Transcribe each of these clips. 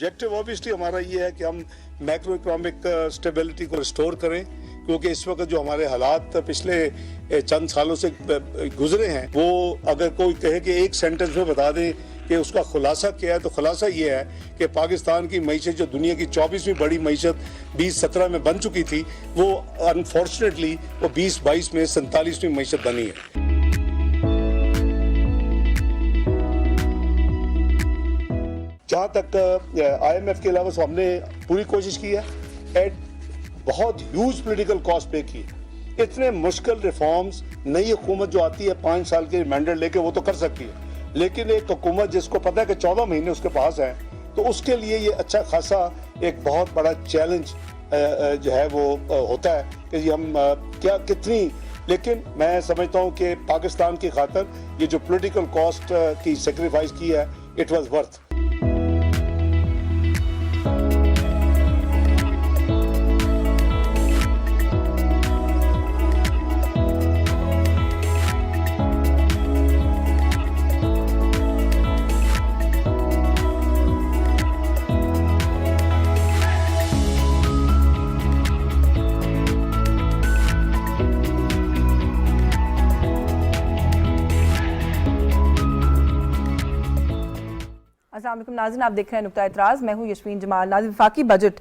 Objective obviously हमारा ये है कि हम मैक्रो इकोनॉमिक स्टेबिलिटी को रिस्टोर करें, क्योंकि इस वक्त जो हमारे हालात पिछले चंद सालों से गुजरे हैं, वो अगर कोई कहे कि एक सेंटेंस में बता दें कि उसका खुलासा क्या है, तो खुलासा ये है कि पाकिस्तान की मईशत जो दुनिया की 24वीं बड़ी मईशत 2017 में बन चुकी थी, वो अनफॉर्चुनेटली वो 2022 में 47वीं मईशत बनी है। जहाँ तक IMF के अलावा हमने पूरी कोशिश की है, एट बहुत ह्यूज पॉलिटिकल कॉस्ट पे की है। इतने मुश्किल रिफॉर्म्स नई हुकूमत जो आती है 5 साल के मैंडेट लेके वो तो कर सकती है, लेकिन एक हुकूमत जिसको पता है कि 14 महीने उसके पास हैं, तो उसके लिए ये अच्छा खासा एक बहुत बड़ा चैलेंज जो है वो होता है कि हम क्या कितनी, लेकिन मैं समझता हूँ कि पाकिस्तान की खातर ये जो पॉलिटिकल कॉस्ट की सेक्रीफाइस की है, इट वाज वर्थ। अस्सलाम वालेकुम नाज़रीन, आप देख रहे हैं नुक्ता इतराज़। मैं हूं यशवीन जमाल। नाज़रीन, वफाकी बजट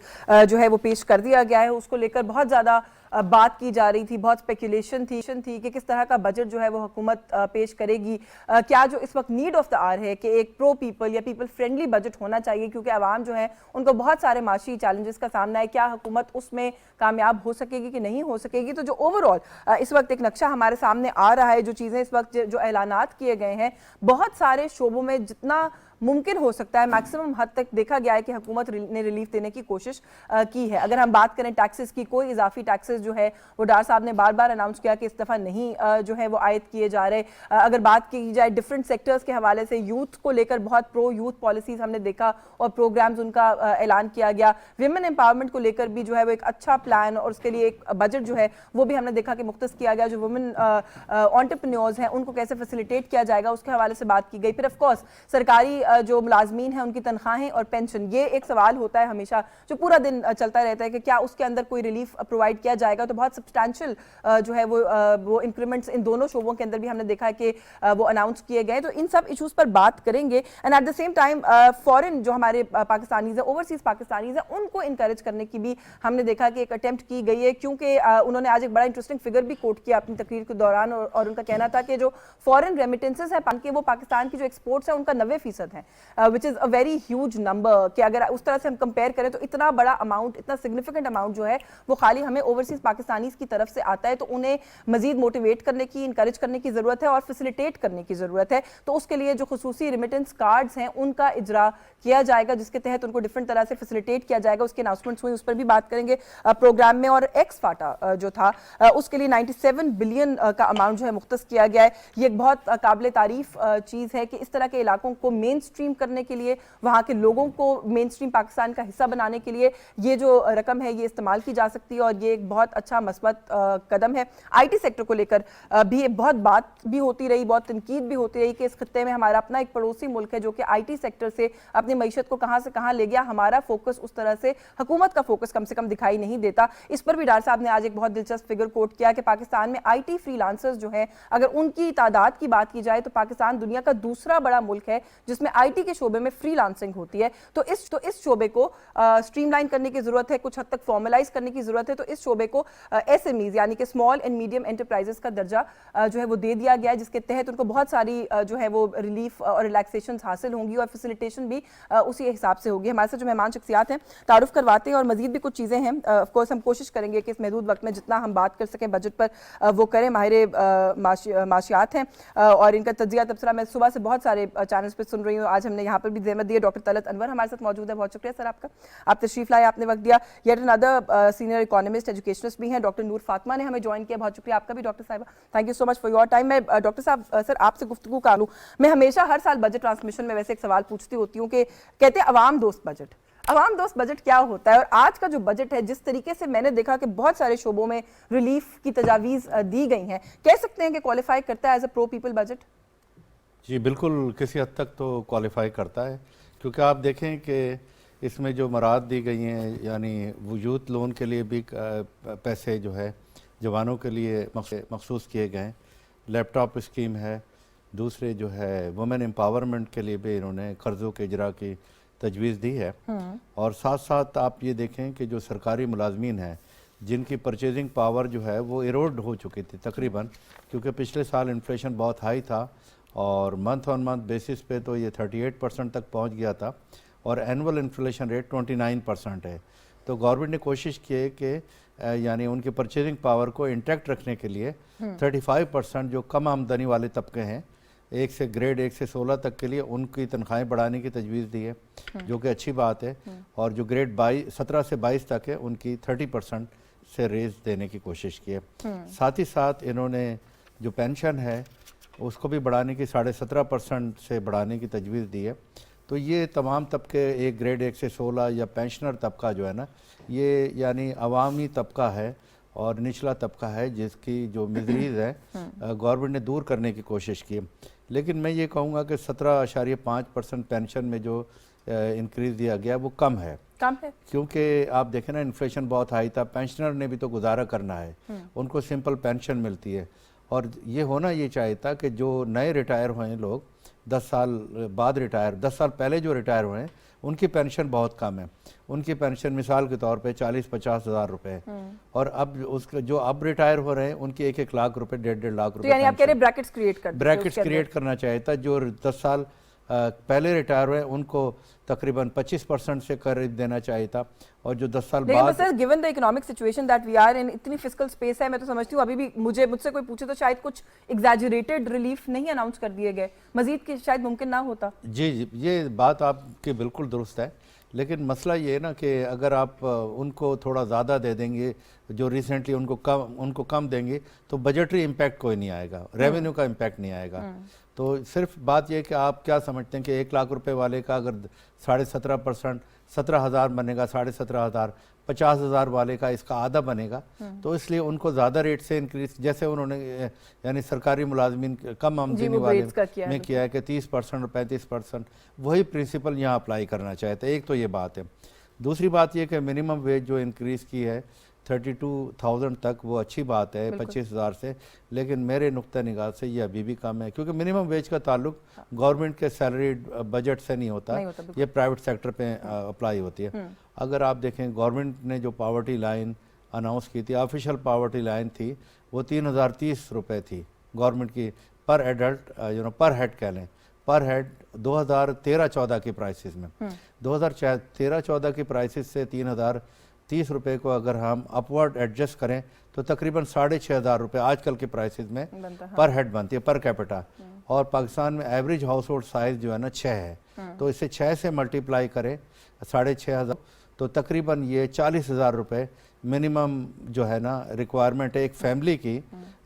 जो है वो पेश कर दिया गया है, उसको लेकर बहुत ज़्यादा बात की जा रही थी, बहुत स्पेकुलेशन थी कि किस तरह का बजट जो है वो हुकूमत पेश करेगी। क्या जो इस वक्त नीड ऑफ द आवर है कि एक प्रो पीपल या पीपल फ्रेंडली बजट होना चाहिए, क्योंकि आवाम जो है उनको बहुत सारे माशी चैलेंजेस का सामना है। क्या हुकूमत उसमें कामयाब हो सकेगी कि नहीं हो सकेगी? तो जो ओवरऑल इस वक्त एक नक्शा हमारे सामने आ रहा है, जो चीज़ें इस वक्त जो ऐलानात किए गए हैं, बहुत सारे शोबों में जितना मुमकिन हो सकता है मैक्सिमम हद तक देखा गया है कि हुकूमत ने रिलीफ देने की कोशिश की है। अगर हम बात करें टैक्सेस की, कोई इजाफी टैक्सेस जो है वो डार साहब ने बार बार अनाउंस किया कि इस दफ़ा नहीं जो है वो आयद किए जा रहे। अगर बात की जाए डिफरेंट सेक्टर्स के हवाले से, यूथ को लेकर बहुत प्रो यूथ पॉलिसीज हमने देखा और प्रोग्राम्स उनका ऐलान किया गया। विमेन एम्पावरमेंट को लेकर भी जो है वो एक अच्छा प्लान और उसके लिए एक बजट जो है वो भी हमने देखा कि मुख्तस किया गया। जो वुमेन एंटरप्रेन्योर्स हैं उनको कैसे फैसिलिटेट किया जाएगा उसके हवाले से बात की गई। फिर ऑफकोर्स सरकारी जो मुलाजमीन हैं उनकी तनख्वाहें और पेंशन, ये एक सवाल होता है हमेशा जो पूरा दिन चलता रहता है कि क्या उसके अंदर कोई रिलीफ प्रोवाइड किया जाएगा। तो बहुत सब्सटैंशियल जो है वो इंक्रीमेंट्स इन दोनों शोबों के अंदर भी हमने देखा है कि वो अनाउंस किए गए। तो इन सब इशूज पर बात करेंगे। And at the same time foreign जो हमारे पाकिस्तानीज है, ओवरसीज पाकिस्तानीज है, उनको इंकरेज करने की भी हमने देखा कि एक अटेम्प्ट की गई है, क्योंकि उन्होंने आज एक बड़ा इंटरेस्टिंग फिगर भी कोट किया अपनी तकरीर के दौरान और उनका कहना था कि जो फॉरेन रेमिटेंसेस है वो पाकिस्तान की जो एक्सपोर्ट्स है उनका 90% है, which is a very huge number. कि अगर उस तरह से हम कंपेयर करें तो इतना बड़ा अमाउंट, इतना सिग्निफिकेंट अमाउंट जो है वो खाली हमें ओवरसीज पाकिस्तानीज की तरफ से आता है। तो उन्हें मजीद मोटिवेट करने की, इंकरेज करने की जरूरत है और फैसिलिटेट करने की जरूरत है। तो उसके लिए जो खुसूसी रिमिटेंस कार्ड्स हैं उनका इजरा किया जाएगा, जिसके तहत उनको डिफरेंट तरह से फैसिलिटेट किया जाएगा। उसके अनाउंसमेंट्स हुई, उस पर भी बात करेंगे प्रोग्राम में। और एक्स फाटा जो था उसके लिए 97 बिलियन का अमाउंट जो है मुख्तस किया गया है। ये एक बहुत काबिल तारीफ चीज़ है कि इस तरह के इलाकों को मेन स्ट्रीम करने के लिए, वहाँ के लोगों को मेन स्ट्रीम पाकिस्तान का हिस्सा बनाने के लिए ये जो रकम है ये इस्तेमाल की जा सकती है और ये एक बहुत अच्छा मस्बत कदम है। IT सेक्टर को लेकर भी बहुत बात भी होती रही, बहुत तनकीद भी होती रही कि इस खत्ते में हमारा अपना एक पड़ोसी मुल्क है जो कि IT सेक्टर से अपनी मईशत को कहाँ से कहाँ ले गया। हमारा फोकस उस तरह से, हुकूमत का फोकस कम से कम दिखाई नहीं देता। इस पर भी डार साहब ने आज एक बहुत दिलचस्प फिगर कोट किया कि पाकिस्तान में IT फ्रीलांसर्स जो है, अगर उनकी तादाद की बात की जाए तो पाकिस्तान दुनिया का दूसरा बड़ा मुल्क है जिसमें IT के शोबे में फ्रीलांसिंग होती है। तो इस शोबे को स्ट्रीमलाइन करने की जरूरत है, कुछ हद तक फॉर्मलाइज करने की जरूरत है। तो इस शोबे को SMEs यानी कि स्मॉल एंड मीडियम एंटरप्राइजेस का दर्जा जो है वो दे दिया गया है, जिसके तहत उनको बहुत सारी जो है वो रिलीफ और रिलैक्सेशन हासिल होंगी और फैसिलिटेशन भी उसी हिसाब से होगी। हमारे साथ जो मेहमान शख्सियात हैं तारुफ करवाते हैं और मजीद भी कुछ चीज़ें हैं। ऑफकोर्स हम कोशिश करेंगे कि इस महदूद वक्त में जितना हम बात कर सकें बजट पर वो करें। माहिर माशियात हैं और इनका तजिया तबसरा मैं सुबह से बहुत सारे चैनल्स पर सुन रही हूँ। आज हमने यहाँ पर भी ज़हमत दी है। डॉक्टर तलत अनवर हमारे साथ मौजूद है, बहुत शुक्रिया सर आपका, आप तशरीफ लाए, आपने वक्त दिया। Yet another senior economist educationist भी हैं, डॉक्टर नूर फातिमा ने हमें ज्वाइन किया, बहुत शुक्रिया आपका भी डॉक्टर साहिबा, thank you so much for your time. मैं डॉक्टर साहब सर आपसे गुफ्तगू कर लूँ। मैं हमेशा हर साल बजट ट्रांसमिशन में वैसे एक सवाल पूछती होती हूँ कि कहते हैं अवाम दोस्त बजट, अवाम दोस्त बजट क्या होता है? और आज का जो बजट है, जिस तरीके से मैंने देखा कि बहुत सारे शोबों में रिलीफ की तजावीज़ दी गई हैं, कह सकते हैं कि क्वालिफाई करता है as a pro people budget? जी बिल्कुल, किसी हद तक तो क्वालिफाई करता है, क्योंकि आप देखें कि इसमें जो मराद दी गई हैं, यानी वो यूथ लोन के लिए भी पैसे जो है जवानों के लिए मखसूस किए गए हैं, लैपटॉप स्कीम है, दूसरे जो है वुमेन एम्पावरमेंट के लिए भी इन्होंने कर्ज़ों के इजरा की तजवीज़ दी है। और साथ साथ आप ये देखें कि जो सरकारी मुलाजमीन हैं जिनकी परचेजिंग पावर जो है वो इरोड हो चुकी थी तकरीबन, क्योंकि पिछले साल इन्फ्लेशन बहुत हाई था और मंथ ऑन मंथ बेसिस पे तो ये 38% तक पहुंच गया था और एनुअल इन्फ्लेशन रेट 29% है। तो गवर्नमेंट ने कोशिश की है कि यानी उनकी परचेजिंग पावर को इंटैक्ट रखने के लिए 35% जो कम आमदनी वाले तबके हैं, ग्रेड 1 से 16 तक के लिए उनकी तनख्वाहें बढ़ाने की तजवीज़ दी है, जो कि अच्छी बात है। और जो ग्रेड 17 से 22 तक है उनकी 30% से रेज देने की कोशिश की है। साथ ही साथ इन्होंने जो पेंशन है उसको भी बढ़ाने की 17.5% से बढ़ाने की तजवीज़ दी है। तो ये तमाम तबके ग्रेड 1 से 16 या पेंशनर तबका जो है ना, ये यानी अवामी तबका है और निचला तबका है जिसकी जो मिजरीज है गवर्नमेंट ने दूर करने की कोशिश की। लेकिन मैं ये कहूँगा कि 17.5% पेंशन में जो इंक्रीज़ दिया गया वो कम है क्योंकि आप देखें ना इन्फ्लेशन बहुत हाई था, पेंशनर ने भी तो गुजारा करना है, उनको सिंपल पेंशन मिलती है। और ये होना ये चाहिए था कि जो नए रिटायर हुए हैं लोग 10 साल बाद रिटायर, 10 साल पहले जो रिटायर हुए हैं उनकी पेंशन बहुत कम है। उनकी पेंशन मिसाल के तौर पे 40-50 हज़ार रुपए और अब उसके जो अब रिटायर हो रहे हैं उनकी 1-1 लाख रुपए 1.5 लाख रुपए। तो यानी आप कह रहे ब्रैकेट्स क्रिएट करना चाहिए था। जो 10 साल पहले रिटायर हुए उनको तकरीबन 25% से कर देना चाहिए था और जो 10 साल बाद। Sir given the economic situation that we are in, इतनी फिस्कल स्पेस है, मैं तो समझती हूँ अभी भी मुझसे कोई पूछे तो शायद कुछ एग्जैजरेटेड रिलीफ नहीं अनाउंस कर दिए गए, मजीद की शायद मुमकिन ना होता। जी ये बात आपकी बिल्कुल दुरुस्त है, लेकिन मसला ये है ना कि अगर आप उनको थोड़ा ज़्यादा दे देंगे, जो रिसेंटली उनको कम देंगे तो बजटरी इम्पैक्ट कोई नहीं आएगा, रेवेन्यू का इम्पैक्ट नहीं आएगा। तो सिर्फ बात यह कि आप क्या समझते हैं कि 1 लाख रुपए वाले का अगर 17.5% 17,000 बनेगा, 17,500 50,000 वाले का इसका आधा बनेगा, तो इसलिए उनको ज़्यादा रेट से इंक्रीज, जैसे उन्होंने यानी सरकारी मुलाजमीन कम आमदनी वाले में किया है कि 30% और 35%, वही प्रिंसिपल यहाँ अप्लाई करना चाहते हैं। एक तो ये बात है। दूसरी बात ये कि मिनिमम वेज जो इंक्रीज़ की है 32,000 तक, वो अच्छी बात है 25,000 से, लेकिन मेरे नुक्ता निगाह से ये अभी भी कम है क्योंकि मिनिमम वेज का ताल्लुक गवर्नमेंट के सैलरी बजट से नहीं होता, ये प्राइवेट सेक्टर पे अप्लाई होती है। अगर आप देखें गवर्नमेंट ने जो पावर्टी लाइन अनाउंस की थी, ऑफिशियल पावर्टी लाइन थी, वो 3,030 रुपये थी गवर्नमेंट की पर एडल्ट, पर हेड कह लें, पर हेड 2013-14 की प्राइसेस में। 2013-14 की प्राइसेस से 3,030 रुपये को अगर हम अपवर्ड एडजस्ट करें तो तकरीबन 6,500 रुपये आजकल के प्राइसेस में पर हेड बनती है, पर कैपिटा। और पाकिस्तान में एवरेज हाउस होल्ड साइज जो है ना 6 है, तो इसे 6 से मल्टीप्लाई करें 6,500 तो तकरीबन ये 40,000 रुपये मिनिमम जो है ना रिक्वायरमेंट है एक फैमिली की,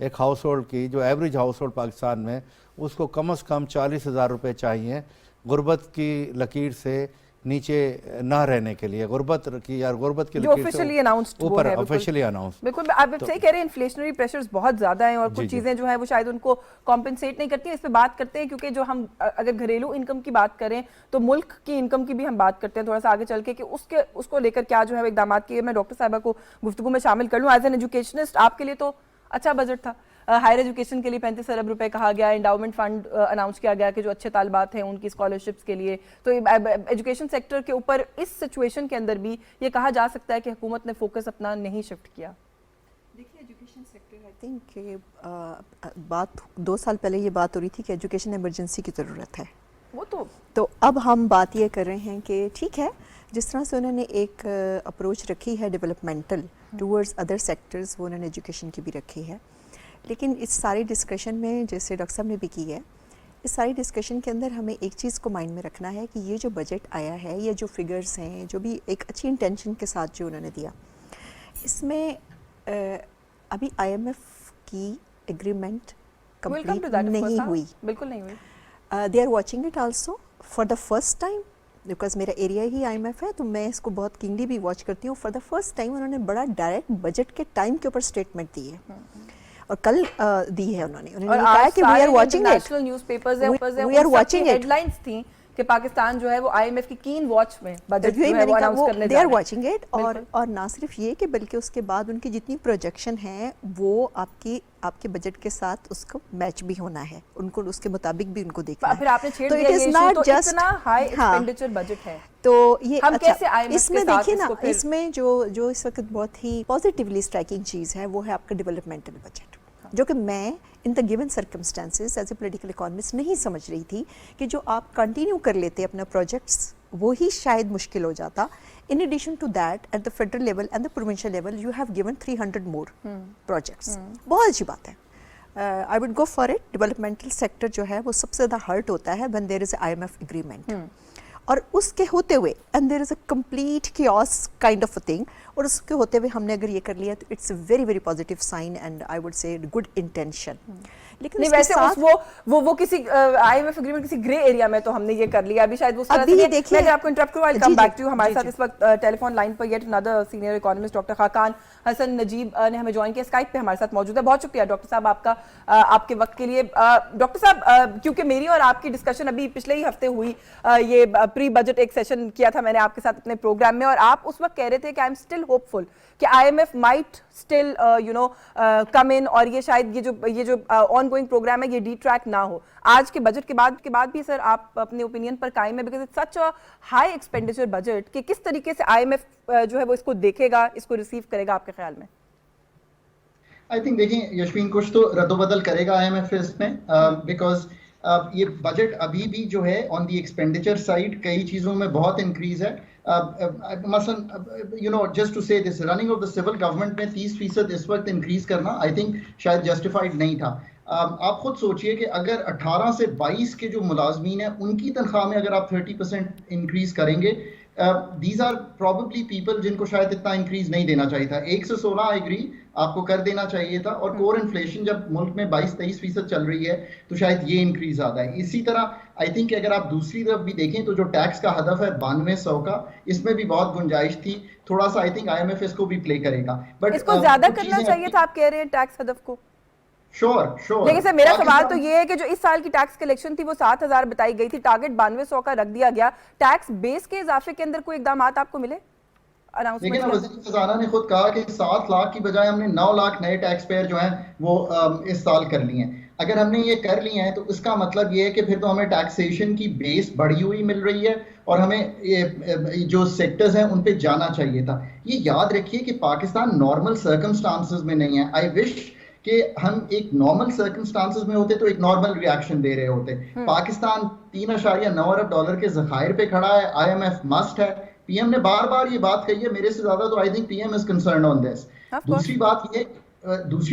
एक हाउस होल्ड की। जो एवरेज हाउस होल्ड पाकिस्तान में उसको कम से कम 40,000 रुपये चाहिए गुर्बत की लकीर से नीचे ना रहने के लिए, गुर्बत की ऑफिशियली अनाउंस्ड ऊपर ऑफिशियली अनाउंस। बिल्कुल आप सही कह रहे हैं, इन्फ्लेशनरी प्रेशर्स बहुत ज्यादा हैं और कुछ चीजें जो है वो शायद उनको कॉम्पेंसेट नहीं करती हैं। इस पे बात करते हैं क्योंकि जो हम अगर घरेलू इनकम की बात करें तो मुल्क की इनकम की भी हम बात करते हैं थोड़ा सा आगे चल के कि उसको लेकर क्या जो है इकदाम किए। मैं डॉक्टर साहिबा को गुफ्तगू में शामिल कर लूँ। एज एन एजुकेशनिस्ट आपके लिए तो अच्छा बजट था, हायर एजुकेशन के लिए 35 अरब रुपए कहा गया, एंडाउमेंट फंड अनाउंस किया गया कि जो अच्छे तालिबात हैं उनकी स्कॉलरशिप्स के लिए। तो एजुकेशन सेक्टर के ऊपर इस सिचुएशन के अंदर भी ये कहा जा सकता है कि हुकूमत ने फोकस अपना नहीं शिफ्ट किया। देखिए एजुकेशन सेक्टर आई थिंक बात 2 साल पहले ये बात हो रही थी कि एजुकेशन इमरजेंसी की ज़रूरत है, वो तो अब हम बात ये कर रहे हैं कि ठीक है, जिस तरह से उन्होंने एक अप्रोच रखी है डेवलपमेंटल टूवर्ड्स अदर सेक्टर्स, वो उन्होंने एजुकेशन की भी रखी है। लेकिन इस सारी डिस्कशन में, जैसे डॉक्टर साहब ने भी की है, इस सारी डिस्कशन के अंदर हमें एक चीज़ को माइंड में रखना है कि ये जो बजट आया है, ये जो फिगर्स हैं, जो भी एक अच्छी इंटेंशन के साथ जो उन्होंने दिया, इसमें अभी IMF की एग्रीमेंट कंप्लीट नहीं हुई, बिल्कुल नहीं हुई। They are watching it also for the first time, because मेरा एरिया ही IMF है तो मैं इसको बहुत किंगली भी वॉच करती हूँ। फॉर द फर्स्ट टाइम उन्होंने बड़ा डायरेक्ट बजट के टाइम के ऊपर स्टेटमेंट दी है और कल दी है उन्होंने कहा कि we are watching it, national newspapers we are watching it. Headlines थी कि पाकिस्तान जो है वो IMF की कीन वॉच में बजट यही जो है मैंने वो कहा, अनाउंस वो करने दे जा आर रहे हैं। वाचिंग इट, और ना सिर्फ ये कि बल्कि उसके बाद उनकी जितनी प्रोजेक्शन है वो आपके बजट के साथ उसको मैच भी होना है, उनको उसके मुताबिक भी उनको देखना है। फिर आपने छेड़ तो दिया it ये is issue, not तो just- इतना हाई हाँ, एक्सपेंडिचर बजट है, तो ये हम अच्छा, कैसे IMF इसमें के साथ देखिए ना, इसको फिर- इसमें जो इस वक्त बहुत ही पॉजिटिवली स्ट्राइकिंग चीज़ है वो है आपका डेवलपमेंटल बजट, जो कि मैं in the given circumstances as a political economist नहीं समझ रही थी कि जो आप कंटिन्यू कर लेते अपना प्रोजेक्ट्स वो ही शायद मुश्किल हो जाता। In addition to that at the federal level and the provincial level you have given 300 more projects, बहुत अच्छी बात है। I would go for it. Developmental sector जो है वो सबसे ज़्यादा हर्ट होता है when there is IMF agreement, और उसके होते हुए and there is a complete chaos kind of a thing, और उसके होते हुए हमने अगर ये कर लिया तो it's a very very positive sign and I would say good intention. लेकिन नहीं उसके वैसे साथ वो किसी IMF एग्रीमेंट किसी ग्रे एरिया में तो हमने ये कर लिया, अभी शायद वो उस तरह अभी से नहीं है। देखिए- मैं अगर आपको इंटरप्ट करूं, आई जी, कम जी, बैक टू यू। हमारे जी, साथ जी। इस वक्त टेलीफोन लाइन पर yet another senior economist doctor Khaqan Hasan Najeeb ने हमें ज्वाइन किया, स्काइप पे हमारे साथ मौजूद है। बहुत शुक्रिया डॉक्टर साहब आपका आपके वक्त के लिए। डॉक्टर साहब, क्योंकि मेरी और आपकी डिस्कशन अभी पिछले ही हफ्ते हुई, ये प्री बजट एक सेशन किया था मैंने आपके साथ अपने प्रोग्राम में, और आप उस वक्त कह रहे थे कि आई एम स्टिल होपफुल कि IMF माइट स्टिल कम इन, और ये शायद ये जो ऑन गोइंग प्रोग्राम है ये डिट्रैक्ट ना हो। आज के बजट के बाद भी सर आप अपने ओपिनियन पर कायम है, because it's such a high expenditure budget कि किस तरीके से IMF जो है वो इसको देखेगा, इसको रिसीव करेगा आपके ख्याल में? आई थिंक देखिए यशवीन, कुछ तो रद्दोबदल करेगा IMF इसमें, बिकॉज ये बजट अभी भी जो है ऑन दी एक्सपेंडिचर साइड कई चीज़ों में बहुत इंक्रीज है। मसलन just to say this, running of the civil government में 30% इस वक्त इंक्रीज करना आई थिंक शायद जस्टिफाइड नहीं था। आप खुद सोचिए कि अगर 18 से 22 के जो मुलाजमीन हैं उनकी तनख्वाह में अगर आप 30% इंक्रीज करेंगे, दीज आर प्रॉबेबली पीपल जिनको शायद इतना इंक्रीज नहीं देना चाहिए था। 1 से 16 आई एग्री आपको कर देना चाहिए था, और कोर इन्फ्लेशन जब मुल्क में 22-23% चल रही है तो शायद ये इंक्रीज ज्यादा है। इसी तरह आई थिंक अगर आप दूसरी तरफ भी देखें तो जो टैक्स का हदफ है 9200 का, इसमें भी बहुत गुंजाइश थी। थोड़ा सा आई थिंक IMF इसको भी प्ले करेगा, बट इसको ज्यादा करना चाहिए था, आप कह रहे हैं टैक्स हदफ को? श्योर। लेकिन सर मेरा सवाल तो ये है कि जो इस साल की टैक्स कलेक्शन थी वो 7000 बताई गई थी, टारगेट 9200 का रख दिया गया। टैक्स बेस के इजाफे के अंदर कोई इकदाम आपको मिले? लेकिन वज़ीर खजाना ने खुद कहा कि 7 लाख की बजाय हमने 9 लाख नए टैक्स पेयर जो हैं वो इस साल कर लिए हैं। अगर हमने ये कर लिए हैं तो इसका मतलब ये है कि फिर तो हमें टैक्सेशन की बेस बढ़ी हुई मिल रही है, और हमें ये जो सेक्टर्स हैं उन पे जाना चाहिए था। ये याद रखिए कि पाकिस्तान नॉर्मल सर्कमस्टांसेस में नहीं है। आई विश कि हम एक नॉर्मल सर्कमस्टांसेस में होते तो एक नॉर्मल रिएक्शन दे रहे होते। पाकिस्तान 3.9 अरब डॉलर के जखायर पे खड़ा है, IMF मस्ट है। PM ने बार बार ये बात कही है, मेरे से ज्यादा तो I think PM is concerned on this. दूसरी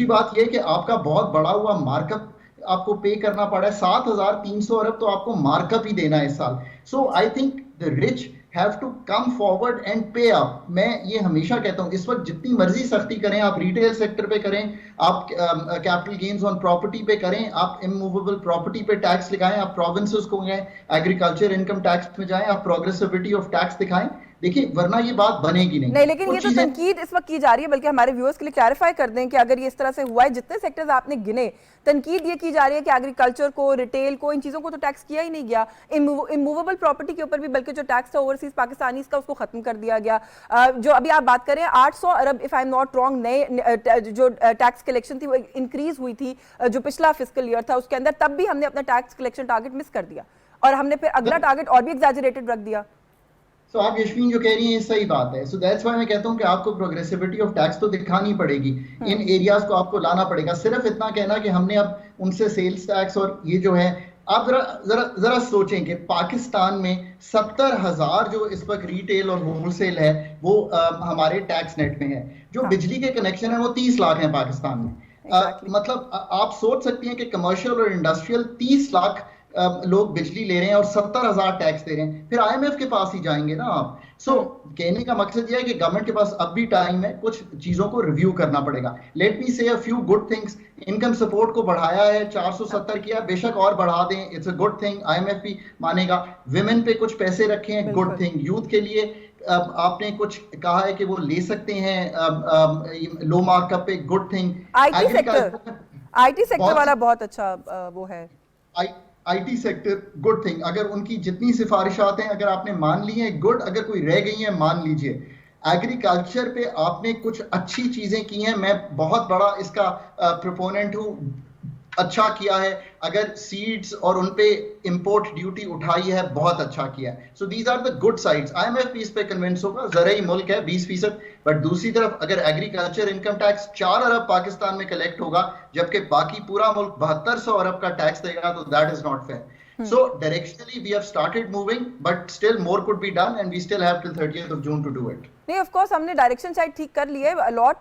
बात ये कि आपका बहुत बड़ा हुआ मार्कअप आपको पे करना पड़ा है। 7,300 अरब तो आपको मार्कअप ही देना है इस साल। So I think the rich have to come forward and pay up. मैं ये हमेशा कहता हूँ, इस वक्त जितनी मर्जी सख्ती करें, आप रिटेल सेक्टर पे करें, आप कैपिटल गेन्स ऑन प्रॉपर्टी पे करें, आप इमूवेबल प्रॉपर्टी पे टैक्स लगाएं, आप प्रोविंसेस को गए एग्रीकल्चर इनकम टैक्स में जाएं, आप प्रोग्रेसिविटी ऑफ टैक्स दिखाएं। देखिए वरना ये बात बनेगी नहीं। लेकिन ये तो तनकीद इस वक्त की जा रही है, बल्कि हमारे व्यूअर्स के लिए क्लैरिफाई कर दें कि अगर ये इस तरह से हुआ है, जितने सेक्टर्स आपने गिने, तनकीद ये की जा रही है कि एग्रीकल्चर को, रिटेल को, इन चीज़ों को तो टैक्स किया ही नहीं गया। इमूवेबल प्रॉपर्टी के ऊपर भी बल्कि जो टैक्स था ओवरसीज पाकिस्तानी का उसको खत्म कर दिया गया। जो अभी आप बात करें 800 अरब if I am not wrong नए जो टैक्स कलेक्शन थी वो इंक्रीज हुई थी जो पिछला फिस्कल ईयर था उसके अंदर, तब भी हमने अपना टैक्स कलेक्शन टारगेट मिस कर दिया और हमने फिर अगला टारगेट और भी एग्जैजरेटेड रख दिया। तो आप यशवीन जो कह रही हैं ये सही बात है। सो दैट्स व्हाई मैं कहता हूं कि आपको प्रोग्रेसिविटी ऑफ टैक्स तो दिखानी पड़ेगी, इन एरियाज को आपको लाना पड़ेगा। सिर्फ इतना कहना कि हमने अब उनसे सेल्स टैक्स और ये जो है, आप जरा सोचें कि पाकिस्तान में 70,000 जो इस वक्त रिटेल और होलसेल है वो हमारे टैक्स नेट में है। जो बिजली के कनेक्शन है वो 30 लाख हैं पाकिस्तान में। मतलब आप सोच सकती हैं कि कमर्शियल और इंडस्ट्रियल 30 लाख लोग बिजली ले रहे हैं और 70,000 टैक्स दे रहे हैं, फिर IMF के पास ही जाएंगे ना आप। कहने का मकसद यह है कि गवर्नमेंट के पास अब भी टाइम है, कुछ चीजों को रिव्यू करना पड़ेगा। लेट मी से a few good things. Income support को बढ़ाया है, 470 किया, बेशक और बढ़ा दें, it's a good thing, IMF भी मानेगा। विमेन पे कुछ पैसे रखे हैं, गुड थिंग। यूथ के लिए आपने कुछ कहा है कि वो ले सकते हैं लो मार्कअप पे, गुड थिंग। IT सेक्टर वाला बहुत अच्छा वो है। आईटी सेक्टर गुड थिंग, अगर उनकी जितनी सिफारिशात हैं अगर आपने मान ली हैं गुड, अगर कोई रह गई हैं मान लीजिए। एग्रीकल्चर पे आपने कुछ अच्छी चीजें की हैं, मैं बहुत बड़ा इसका प्रोपोनेंट हूँ, अच्छा किया है। अगर सीड्स और उन पे इंपोर्ट ड्यूटी उठाई है, बहुत अच्छा किया है। So these are the good sides. IMF भी इस पे कन्विंस होगा, ज़रई मुल्क है 20%, बट दूसरी तरफ अगर एग्रीकल्चर इनकम टैक्स 4 अरब पाकिस्तान में कलेक्ट होगा जबकि बाकी पूरा मुल्क 7200 अरब का टैक्स देगा, तो that is not fair. So directionally we have started moving, but still more could be done, and we still have till 30th of June to do it. नहीं, ऑफ कोर्स हमने डायरेक्शन साइड ठीक कर ली है, lot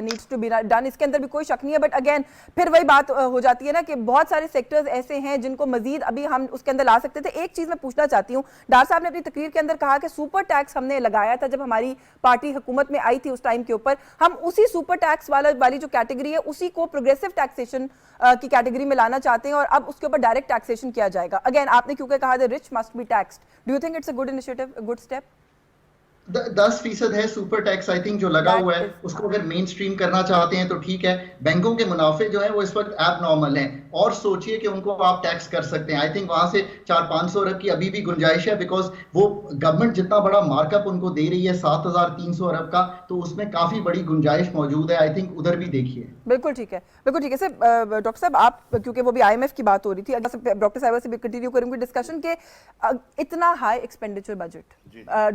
needs to be done, इसके अंदर भी कोई शक नहीं है। बट अगेन फिर वही बात हो जाती है ना कि बहुत सारे सेक्टर्स ऐसे हैं जिनको मजीद अभी हम उसके अंदर ला सकते थे। एक चीज मैं पूछना चाहती हूँ, डार साहब ने अपनी तकरीर के अंदर कहा कि सुपर टैक्स हमने लगाया था जब हमारी पार्टी हुकूमत में आई थी उस टाइम के ऊपर, हम उसी सुपर टैक्स वाली जो कैटेगरी है उसी को प्रोग्रेसिव टैक्सेशन की कैटेगरी में लाना चाहते हैं और अब उसके ऊपर डायरेक्ट टैक्सेशन किया जाएगा। अगेन आपने क्योंकि कहा the rich must be taxed, do you think it's a good initiative, a good step? 10% है सुपर टैक्स आई थिंक जो लगा हुआ है, उसको अगर मेन स्ट्रीम करना चाहते हैं तो ठीक है। बैंकों के मुनाफे जो है वो इस वक्त एब नॉर्मल हैं, और सोचिए कि उनको आप टैक्स कर सकते हैं। आई थिंक वहां से 400-500 अरब की अभी भी गुंजाइश है, बिकॉज वो गवर्नमेंट जितना बड़ा मार्कअप उनको दे रही है 7300 अरब का, तो उसमें काफी बड़ी गुंजाइश मौजूद है। आई थिंक उधर भी देखिए। बिल्कुल ठीक है, बिल्कुल ठीक है। सर डॉक्टर साहब, आप क्योंकि वो भी आईएमएफ की बात हो रही थी, डॉक्टर साहिबा से भी कंटिन्यू करूंगी डिस्कशन के इतना high expenditure budget,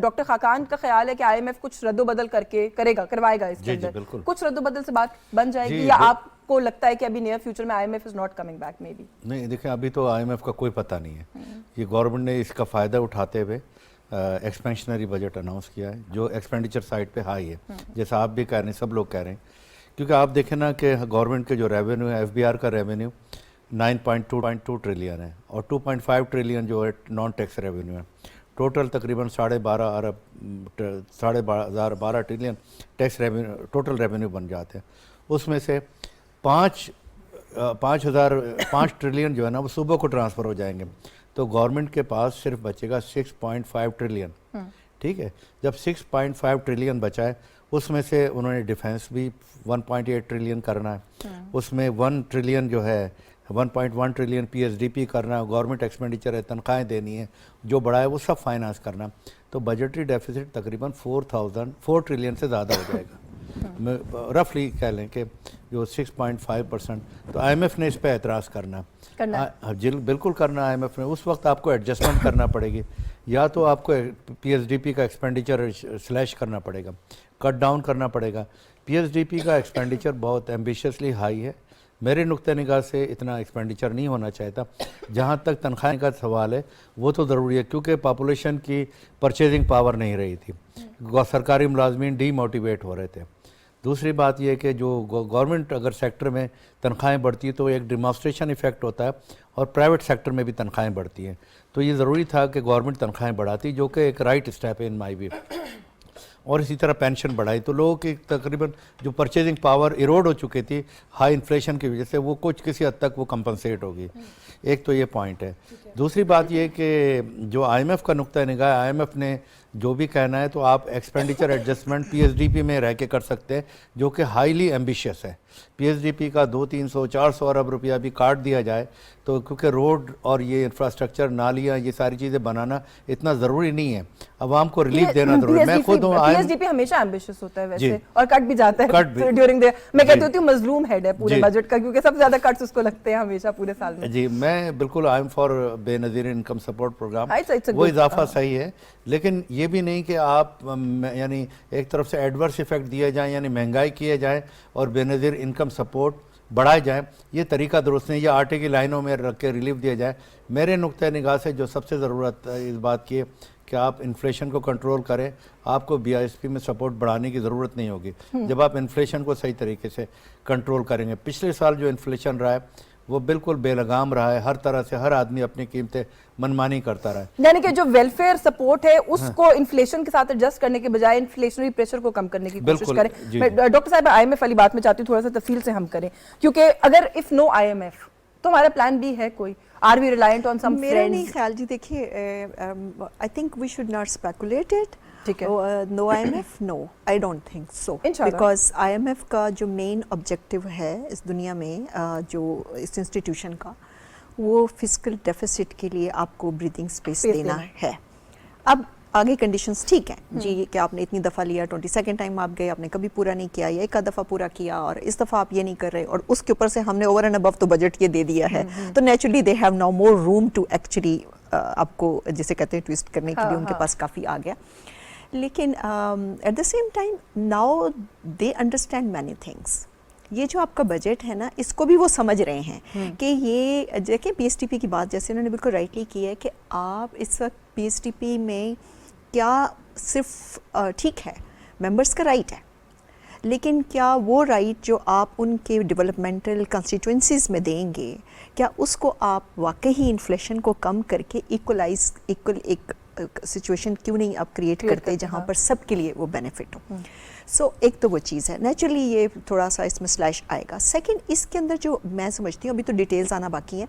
doctor Khaqan का ख्याल है कि आईएमएफ कुछ रद्दोबदल करके करवाएगा इसके अंदर, कुछ रद्दोबदल से बात बन जाएगी, या आपको लगता है कि अभी नियर फ्यूचर में IMF is not coming back? May be नहीं, देखिए अभी तो आईएमएफ का कोई पता नहीं है। ये गवर्नमेंट ने इसका फ़ायदा उठाते हुए एक्सपेंशनरी बजट अनाउंस किया है जो एक्सपेंडिचर साइड पे हाई है, जैसा आप भी कह रहे हैं, सब लोग कह रहे हैं। क्योंकि आप देखें ना कि गवर्नमेंट के जो रेवेन्यू है, एफबीआर का रेवेन्यू 9.2 ट्रिलियन है और 2.5 ट्रिलियन जो है नॉन टैक्स रेवेन्यू है। टोटल तकरीबन 12.5 trillion tax revenue total revenue बन जाते हैं। उसमें से 5 ट्रिलियन जो है ना वो सूबों को ट्रांसफ़र हो जाएंगे, तो गवर्नमेंट के पास सिर्फ बचेगा 6.5 ट्रिलियन। ठीक है, जब 6.5 ट्रिलियन बचा है उसमें से उन्होंने डिफेंस भी 1.8 ट्रिलियन करना है, उसमें 1 ट्रिलियन जो है 1.1 ट्रिलियन पीएसडीपी करना है, गवर्नमेंट एक्सपेंडिचर है, तनख्वाहें देनी है, जो बड़ा है वो सब फाइनेंस करना, तो बजटरी डेफिसिट तकरीबन 4 ट्रिलियन से ज़्यादा हो जाएगा। रफली कह लें कि जो 6.5%, तो आईएमएफ ने इस पर एतराज़ करना बिल्कुल करना। आईएमएफ ने उस वक्त आपको एडजस्टमेंट करना पड़ेगी, या तो आपको पीएसडीपी का एक्सपेंडिचर स्लैश करना पड़ेगा, कट डाउन करना पड़ेगा। पीएसडीपी का एक्सपेंडिचर बहुत एम्बिशियसली हाई है, मेरे नुक्ते निगाह से इतना एक्सपेंडिचर नहीं होना चाहिए था। जहाँ तक तनख्वाह का सवाल है वो तो ज़रूरी है, क्योंकि पॉपुलेशन की परचेजिंग पावर नहीं रही थी, सरकारी मुलाजमीन डीमोटिवेट हो रहे थे। दूसरी बात यह कि जो गवर्नमेंट अगर सेक्टर में तनख्वाहें बढ़ती है तो एक डिमॉन्स्ट्रेशन इफेक्ट होता है, और प्राइवेट सेक्टर में भी तनख्वाहें बढ़ती हैं, तो ये ज़रूरी था कि गवर्नमेंट तनख्वाहें बढ़ाती, जो कि एक राइट स्टेप है इन माई व्यू। और इसी तरह पेंशन बढ़ाई, तो लोगों की तकरीबन जो परचेजिंग पावर इरोड हो चुकी थी हाई इन्फ्लेशन की वजह से, वो कुछ किसी हद तक वो कंपनसेट होगी। एक तो ये पॉइंट है। दूसरी बात ये कि जो आईएमएफ का नुक्ता निगाह है, आईएमएफ ने जो भी कहना है तो आप एक्सपेंडिचर एडजस्टमेंट पीएसडीपी में रह के कर सकते हैं, जो कि हाईली एम्बिशियस है। पीएसडीपी का 200-300-400 अरब रुपया भी काट दिया जाए तो, क्योंकि रोड और ये इंफ्रास्ट्रक्चर, नालियाँ, ये सारी चीज़ें बनाना इतना ज़रूरी नहीं है, आवाम को रिलीफ देना ज़रूरी है। मैं खुद हूँ, पीएसडीपी हमेशा एम्बिशियस होता है वैसे, और कट भी जाता है ड्यूरिंग द, मैं कहती हूँ मजलूम हेड है पूरे बजट का, क्योंकि सबसे ज़्यादा कट्स उसको लगते हैं हमेशा पूरे साल में। जी, मैं बिल्कुल I am for Benazir income support programme, वो इजाफा सही है, लेकिन ये भी नहीं कि आप यानी एक तरफ से एडवर्स इफेक्ट दिए जाएँ, यानी महंगाई किए जाए और बेनज़ीर इनकम सपोर्ट बढ़ाए जाए, ये तरीका दुरुस्त नहीं। या आटे की लाइनों में रख के रिलीफ दिया जाए। मेरे नुक्ते निगाह से जो सबसे ज़रूरत है इस बात की कि आप इन्फ्लेशन को कंट्रोल करें, आपको बीआईएसपी में सपोर्ट बढ़ाने की ज़रूरत नहीं होगी जब आप इन्फ्लेशन को सही तरीके से कंट्रोल करेंगे। पिछले साल जो इन्फ्लेशन रहा है वो बिल्कुल बेलगाम रहा है, हर तरह से हर आदमी अपनी कीमतें मनमानी करता रहा है। यानी कि जो वेलफेयर सपोर्ट है उसको इन्फ्लेशन के साथ एडजस्ट करने के बजाय इन्फ्लेशनरी प्रेशर को कम करने की कोशिश करें। मैं डॉक्टर साहब आईएमएफ वाली बात में चाहती हूँ थोड़ा सा तफसील से हम करें, क्योंकि अगर इफ नो आईएमएफ तो हमारा प्लान बी है कोई, are we reliant on some friends? मेरा नहीं ख्याल जी, देखिए I think we should not speculate it. ठीक है, no IMF, no I don't think so, because IMF का जो मेन ऑब्जेक्टिव है इस दुनिया में जो इस इंस्टीट्यूशन का, वो फिजिकल डेफिसिट के लिए आपको ब्रीदिंग स्पेस देना देना है। है। अब आगे कंडीशंस ठीक हैं जी कि आपने इतनी दफ़ा लिया, 22nd टाइम आप गए, आपने कभी पूरा नहीं किया या एक दफ़ा पूरा किया और इस दफ़ा आप ये नहीं कर रहे और उसके ऊपर से हमने ओवर एंड अबव तो बजट ये दे दिया है, तो naturally they have now more room to actually आपको जिसे कहते हैं ट्विस्ट करने के लिए उनके पास काफ़ी आ गया। लेकिन at the same time now they understand many things. ये जो आपका बजट है ना, इसको भी वो समझ रहे हैं कि ये देखिए पीएसटीपी की बात जैसे उन्होंने बिल्कुल राइटली की है कि आप इस वक्त पीएसटीपी में क्या सिर्फ ठीक है मेंबर्स का राइट है, लेकिन क्या वो राइट जो आप उनके डेवलपमेंटल कंस्टिट्यूंसीज में देंगे, क्या उसको आप वाकई ही इन्फ्लेशन को कम करके इक्वल एक सिचुएशन क्यों नहीं आप क्रिएट करते जहाँ पर सबके लिए वो बेनिफिट हो। सो एक तो वो चीज़ है, नेचुरली ये थोड़ा सा इसमें स्लैश आएगा। सेकंड, इसके अंदर जो मैं समझती हूँ अभी तो डिटेल्स आना बाकी है,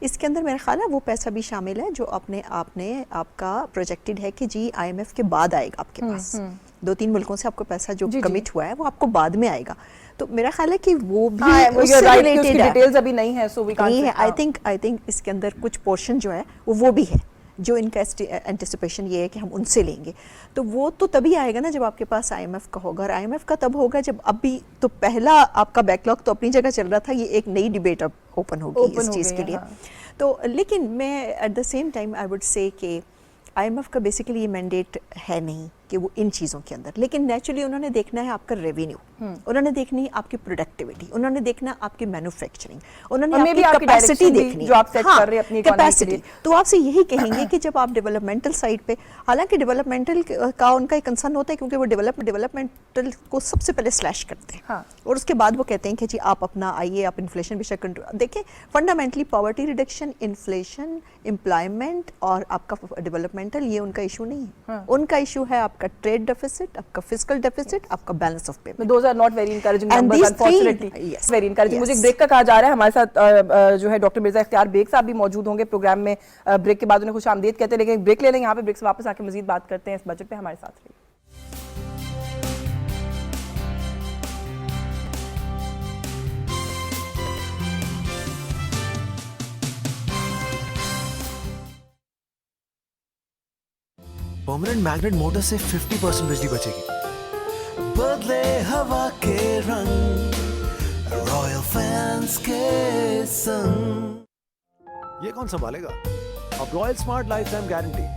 इसके अंदर मेरा ख्याल है वो पैसा भी शामिल है जो आपका प्रोजेक्टेड है कि जी आईएमएफ के बाद आएगा आपके पास। 2-3 मुल्कों से आपको पैसा जो कमिट हुआ है वो आपको बाद में आएगा, तो मेरा ख्याल है कि वो भी उससे रिलेटेड है। डिटेल्स अभी नहीं है, सो वी कांट नहीं है। आई थिंक इसके अंदर कुछ पोर्शन जो है वो भी है जो इनका एंटिसिपेशन ये है कि हम उनसे लेंगे, तो वो तो तभी आएगा ना जब आपके पास आईएमएफ का होगा, और आईएमएफ का तब होगा जब अभी तो पहला आपका बैकलॉग तो अपनी जगह चल रहा था, ये एक नई डिबेट अब ओपन होगी इस चीज़ के लिए। तो लेकिन मैं at the same time I would से कि आईएमएफ का बेसिकली ये मैंडेट है नहीं कि वो इन चीज़ों के अंदर, लेकिन नेचुरली उन्होंने देखना है आपका रेवेन्यू, उन्होंने देखनी है आपकी प्रोडक्टिविटी, उन्होंने देखना आपकी मैन्युफैक्चरिंग, उन्होंने आपकी कैपेसिटी देखनी जो आप सेट कर रहे हैं अपनी कैपेसिटी। तो आपसे यही कहेंगे कि जब आप डेवलपमेंटल साइड पे, हालांकि डेवलपमेंटल का उनका एक कंसर्न होता है क्योंकि वो डेवलपमेंटल को सबसे पहले स्लैश करते हैं और उसके बाद वो कहते हैं कि जी आप अपना आइए, आप इन्फ्लेशन भी कंट्रोल देखें। Fundamentally poverty reduction, inflation, employment और आपका डेवलपमेंटल, ये उनका इशू नहीं है। उनका इशू है आपका ट्रेड डेफिसिट, आपका फिजिकल डेफिसिट, आपका balance of payment. Those are not very encouraging numbers, unfortunately. yes. Very encouraging. Yes. मुझे एक ब्रेक का कहा जा रहा है, हमारे साथ जो है डॉक्टर मिर्जा इख्तियार बेग साहब भी मौजूद होंगे प्रोग्राम में। ब्रेक के बाद उन्हें खुश आमदीद कहते हैं, लेकिन ब्रेक ले लें यहाँ पे, ब्रेक से वापस आके मजीद बात करते हैं इस बजट पे। हमारे साथ रहिए। परमानेंट मैग्नेट मोटर से 50% बिजली बचेगी। बदले हवा के रंग, रॉयल फैंस के संग। ये कौन संभालेगा? अब royal smart life time guarantee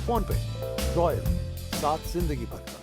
phone पे। रॉयल, साथ जिंदगी भर का।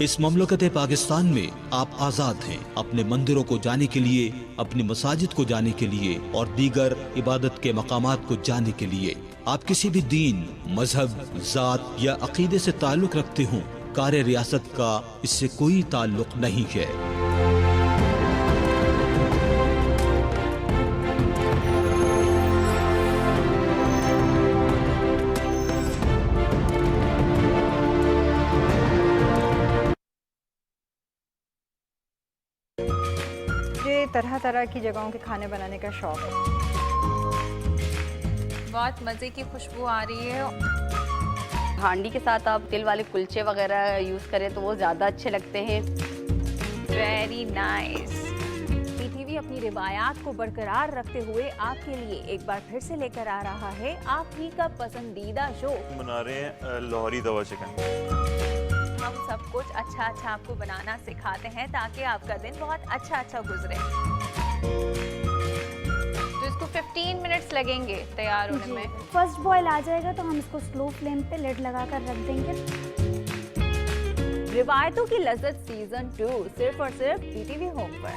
इस ममलकत पाकिस्तान में आप आज़ाद हैं अपने मंदिरों को जाने के लिए, अपनी मसाजिद को जाने के लिए और दीगर इबादत के मकामात को जाने के लिए। आप किसी भी दीन, मजहब, जात या अकीदे से ताल्लुक़ रखते हों, कार्य रियासत का इससे कोई ताल्लुक़ नहीं है। तरह तरह की जगहों के खाने बनाने का शौक है। बहुत मज़े की खुशबू आ रही है। हांडी के साथ आप तिल वाले कुलचे वगैरह यूज़ करें तो वो ज़्यादा अच्छे लगते हैं। Very nice. पीटीवी अपनी रिवायात को बरकरार रखते हुए आपके लिए एक बार फिर से लेकर आ रहा है आप ही का पसंदीदा शो। बना रहे हैं लाहौरी तवा चिकन। हम सब कुछ अच्छा अच्छा आपको बनाना सिखाते हैं ताकि आपका दिन बहुत अच्छा गुजरे। तो इसको 15 मिनट्स लगेंगे तैयार होने में। फर्स्ट बॉयल आ जाएगा तो हम इसको स्लो फ्लेम पे लिड लगाकर रख देंगे। रिवायतों की लज़्ज़त सीजन 2 सिर्फ और सिर्फ पीटीवी होम पर।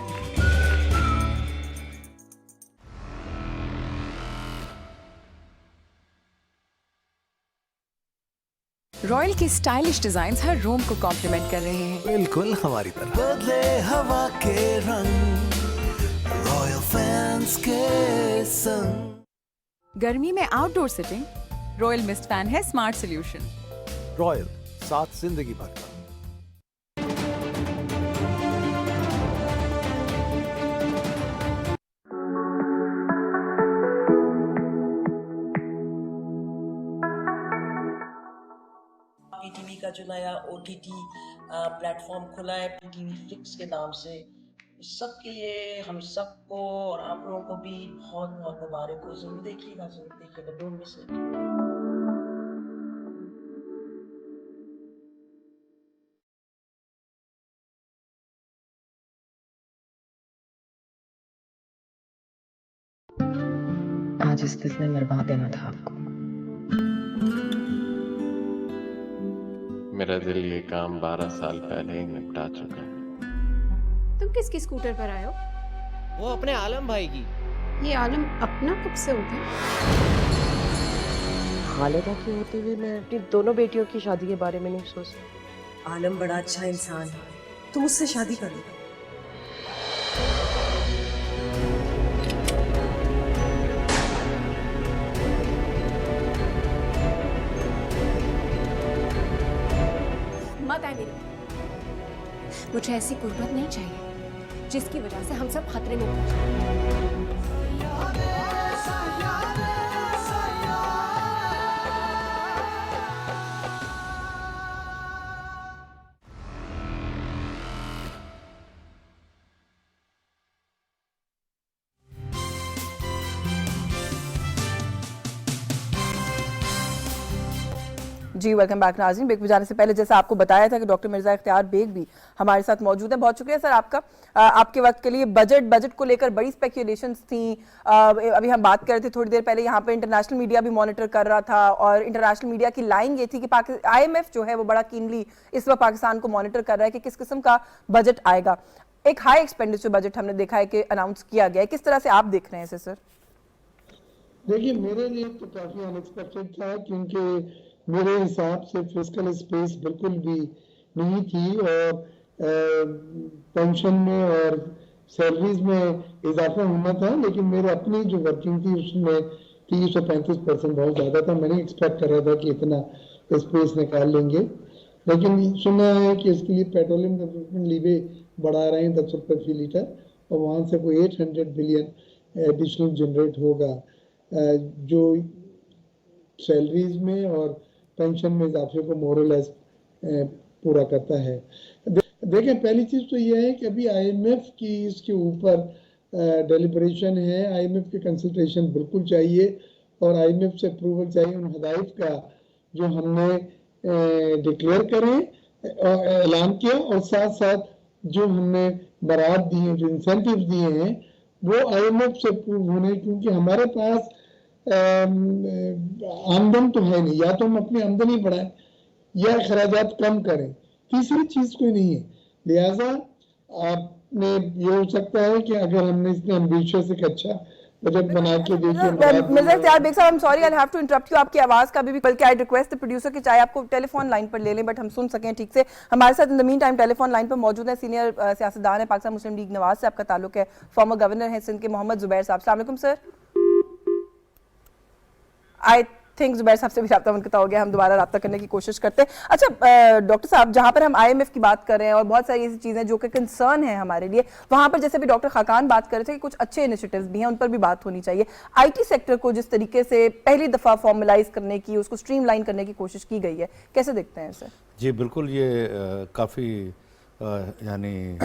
रॉयल के स्टाइलिश डिजाइन्स हर रूम को कॉम्प्लीमेंट कर रहे हैं। बिल्कुल हमारी तरह बदले हवा के रंग, रॉयल फैंस के संग। गर्मी में outdoor sitting, royal mist fan है स्मार्ट सोल्यूशन। रॉयल, साथ जिंदगी भर का। टीवी का जो नया OTT प्लेटफॉर्म खुला है टीवी फ्लिक्स के नाम से, सबके लिए हम सबको और आप लोगों को भी बहुत बहुत मुबारक हो। जरूर देखिएगा, डोंट मिस इट। आज इस दिन में मरवा देना था आपको। मेरा दिल ये काम 12 साल पहले ही निपटा चुका। तुम किसकी स्कूटर पर आए हो? वो अपने आलम भाई की। ये आलम अपना कब से हो गया? खालिदा की होते हुए मैं अपनी दोनों बेटियों की शादी के बारे में नहीं सोचती। आलम बड़ा अच्छा इंसान है, तुम उससे शादी कर लो। मत आए मेरी, मुझे ऐसी गुर्बत नहीं चाहिए जिसकी वजह से हम सब खतरे में पड़ जाएं। जी वेलकम बैक नाज़रीन। ब्रेक में जाने से पहले जैसा आपको बताया था कि डॉक्टर मिर्जा इख्तियार बेग भी हमारे साथ मौजूद है। बहुत शुक्रिया सर आपका, आपके वक्त के लिए। बजट को लेकर बड़ी स्पेकुलेशंस थी। अभी हम बात कर रहे थे थोड़ी देर पहले, यहाँ पे इंटरनेशनल मीडिया भी मॉनिटर कर रहा था और इंटरनेशनल मीडिया की लाइन ये थी कि IMF जो है वो बड़ा कीनली इस वक्त पाकिस्तान को मॉनिटर कर रहा है कि किस किस्म का बजट आएगा। एक हाई एक्सपेंडिचर बजट हमने देखा है कि अनाउंस किया गया है, किस तरह से आप देख रहे हैं इसे सर? देखिए, मेरे लिए तो काफी अनएक्सपेक्टेड था, क्योंकि मेरे हिसाब से फिस्कल स्पेस बिल्कुल भी नहीं थी और पेंशन में और सैलरीज में इजाफा होना था, लेकिन मेरे अपनी जो वर्किंग थी उसमें 30 और 35% बहुत ज़्यादा था। मैंने एक्सपेक्ट कर रहा था कि इतना स्पेस निकाल लेंगे, लेकिन सुना है कि इसके लिए पेट्रोलियम डेवलपमेंट लीवे बढ़ा रहे हैं 10 रुपये फी लीटर, और वहाँ से कोई 800 बिलियन एडिशनल जनरेट होगा, जो सैलरीज में और पेंशन में इजाफे को मोरलेस पूरा करता है। देखें, पहली चीज़ तो यह है कि अभी IMF की इसके ऊपर डेलिब्रेशन है। IMF की कंसल्टेशन बिल्कुल चाहिए और IMF से अप्रूवल चाहिए उन हदायत का जो हमने डिक्लेयर करें और ऐलान किया, और साथ साथ जो हमने बरात दी है, जो इंसेंटिव दिए हैं, वो IMF से अप्रूव होने, क्योंकि हमारे पास आमदन तो है नहीं। या तो हम अपनी आमदनी बढ़ाएं या खराजात कम करें, तीसरी चीज कोई नहीं है। लिहाजा आपने ये हो सकता है कि अगर हमने इतने एम्बिशियस एक अच्छा बजट बना के देखिए। मिर्जा इख्तियार बेग साहब, I am sorry, I have to interrupt you. आपकी आवाज का भी बल्कि आई रिक्वेस्ट द प्रोड्यूसर कि चाहे आपको टेलीफोन लाइन पर ले लें बट हम सुन सकें ठीक से। हमारे साथ in the mean time telephone line पर मौजूद है सीनियर सियासतदान है पाकिस्तान मुस्लिम लीग नवाज से आपका ताल्लुक है, फॉर्मर गवर्नर है सिंध के मोहम्मद जुबैर साहब। अस्सलाम वालेकुम सर। आई थिंक जुबैर साहब से भी राब्ता मुनक़ता हो गया, हम दोबारा राब्ता करने की कोशिश करते हैं। अच्छा डॉक्टर साहब, जहाँ पर हम IMF की बात कर रहे हैं और बहुत सारी ऐसी चीज़ें जो कि कंसर्न है हमारे लिए, वहाँ पर जैसे भी डॉक्टर खाकान बात कर रहे थे कि कुछ अच्छे इनिशिएटिव्स भी हैं, उन पर भी बात होनी चाहिए। IT सेक्टर को जिस तरीके से पहली दफ़ा फॉर्मलाइज करने की, उसको स्ट्रीमलाइन करने की कोशिश की गई है, कैसे देखते हैं इसे? जी बिल्कुल, ये काफ़ी यानी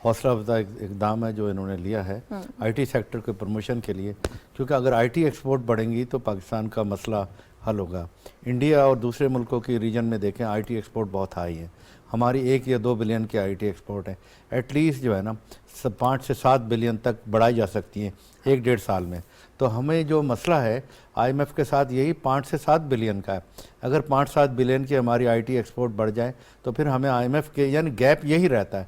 हौसला अफजा इकदाम है जो इन्होंने लिया है IT सेक्टर के प्रमोशन के लिए, क्योंकि अगर IT एक्सपोर्ट बढ़ेंगी तो पाकिस्तान का मसला हल होगा। इंडिया और दूसरे मुल्कों की रीजन में देखें IT एक्सपोर्ट बहुत हाई है, हमारी 1 या 2 बिलियन की IT एक्सपोर्ट है। एटलीस्ट जो है ना 5 से 7 बिलियन तक बढ़ाई जा सकती हैं 1-1.5 साल में। तो हमें जो मसला है IMF के साथ यही 5 से 7 बिलियन का है। अगर 5-7 बिलियन की हमारी IT एक्सपोर्ट बढ़ जाए तो फिर हमें IMF के यानी गैप यही रहता है।